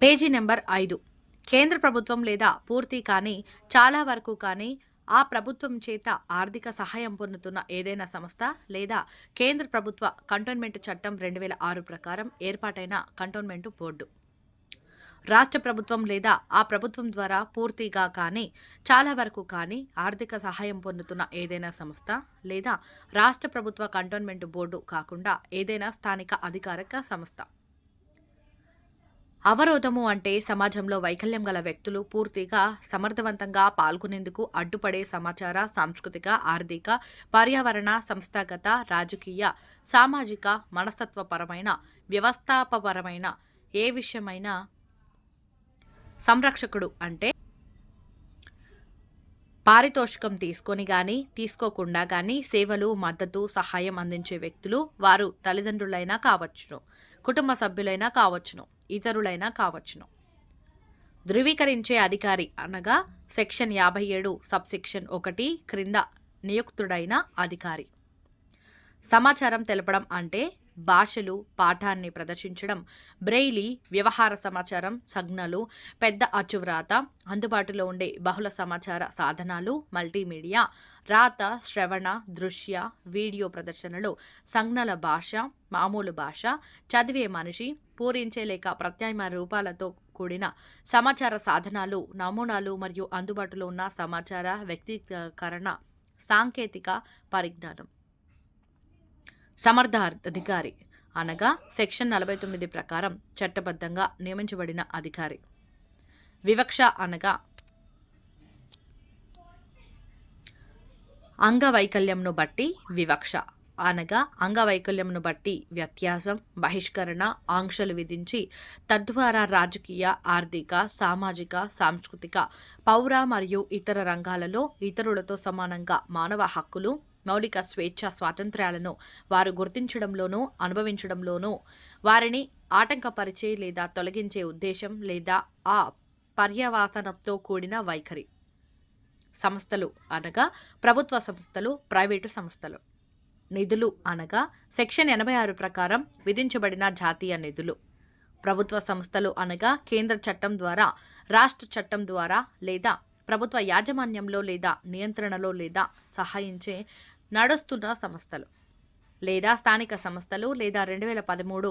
Page number 5. కేంద్ర ప్రభుత్వం లేదా పూర్తి కానీ చాలా వరకు కానీ ఆ ప్రభుత్వం చేత ఆర్థిక సహాయం పొందుతున్న ఏదైనా సంస్థ లేదా కేంద్ర ప్రభుత్వ కంటోన్మెంట్ చట్టం 2006 ప్రకారం ఏర్పాటైన కంటోన్మెంట్ బోర్డు. రాష్ట్ర ప్రభుత్వం లేదా ఆ ప్రభుత్వం ద్వారా పూర్తిగా కానీ చాలా వరకు కానీ ఆర్థిక సహాయం పొందుతున్న ఏదైనా సంస్థ లేదా రాష్ట్ర ప్రభుత్వ కంటోన్మెంట్ బోర్డు కాకుండా ఏదైనా స్థానిక అధికారిక సంస్థ. అవరోధము అంటే సమాజంలో వైకల్యం గల వ్యక్తులు పూర్తిగా సమర్థవంతంగా పాల్గొనేందుకు అడ్డుపడే సమాచార, సాంస్కృతిక, ఆర్థిక, పర్యావరణ, సంస్థాగత, రాజకీయ, సామాజిక, మనస్తత్వపరమైన, వ్యవస్థాపరమైన ఏ విషయమైనా సంరక్షకుడు అంటే పారితోషికం తీసుకొని గాని తీసుకోకుండా గాని సేవలు, మద్దతు, సహాయం అందించే వ్యక్తులు వారు తల్లిదండ్రులైనా కావచ్చును, కుటుంబ సభ్యులైనా కావచ్చును, ఇతరులైనా కావచ్చును. ధృవీకరించే అధికారి అనగా సెక్షన్ 57 సబ్సెక్షన్ 1 క్రింద నియుక్తుడైన అధికారి. సమాచారం తెలపడం అంటే భాషలు, పాఠాన్ని ప్రదర్శించడం, బ్రెయిలీ, వ్యవహార సమాచారం, సంజ్ఞలు, పెద్ద అచ్చువ్రాత, అందుబాటులో ఉండే బహుళ సమాచార సాధనాలు, మల్టీమీడియా, రాత, శ్రవణ, దృశ్య, వీడియో ప్రదర్శనలు, సంజ్ఞల భాష, మామూలు భాష, చదివే మనిషి, పూరించే లేక ప్రత్యామ్నాయ రూపాలతో కూడిన సమాచార సాధనాలు, నమూనాలు మరియు అందుబాటులో ఉన్న సమాచార వ్యక్తీకరణ సాంకేతిక పరిజ్ఞానం. సమర్థ అధికారి అనగా సెక్షన్ 49 ప్రకారం చట్టబద్ధంగా నియమించబడిన అధికారి. వివక్ష అనగా అంగవైకల్యంను బట్టి వివక్ష అనగా అంగవైకల్యంను బట్టి వ్యత్యాసం, బహిష్కరణ, ఆంక్షలు విధించి తద్వారా రాజకీయ, ఆర్థిక, సామాజిక, సాంస్కృతిక, పౌర మరియు ఇతర రంగాలలో ఇతరులతో సమానంగా మానవ హక్కులు, మౌలిక స్వేచ్ఛ స్వాతంత్ర్యాలను వారు గుర్తించడంలోనూ అనుభవించడంలోనూ వారిని ఆటంకపరిచే లేదా తొలగించే ఉద్దేశం లేదా ఆ పర్యవసానంతో కూడిన వైఖరి. సంస్థలు అనగా ప్రభుత్వ సంస్థలు, ప్రైవేటు సంస్థలు. నిధులు అనగా సెక్షన్ 86 ప్రకారం విధించబడిన జాతీయ నిధులు. ప్రభుత్వ సంస్థలు అనగా కేంద్ర చట్టం ద్వారా, రాష్ట్ర చట్టం ద్వారా లేదా ప్రభుత్వ యాజమాన్యంలో లేదా నియంత్రణలో లేదా సహాయించే నడుస్తున్న సంస్థలు లేదా స్థానిక సంస్థలు లేదా 2013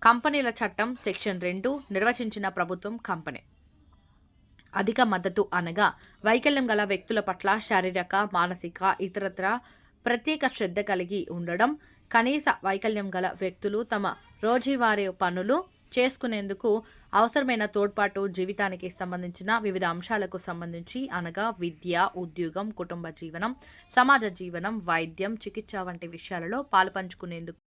కంపెనీల చట్టం సెక్షన్ 2 నిర్వచించిన ప్రభుత్వం కంపెనీ. అధిక మద్దతు అనగా వైకల్యం గల వ్యక్తుల పట్ల శారీరక, మానసిక, ఇతరత్ర ప్రత్యేక శ్రద్ధ కలిగి ఉండడం, కనీస వైకల్యం గల వ్యక్తులు తమ రోజువారీ పనులు చేసుకునేందుకు అవసరమైన తోడ్పాటు, జీవితానికి సంబంధించిన వివిధ అంశాలకు సంబంధించి అనగా విద్య, ఉద్యోగం, కుటుంబ జీవనం, సమాజ జీవనం, వైద్యం, చికిత్స వంటి విషయాలలో పాలుపంచుకునేందుకు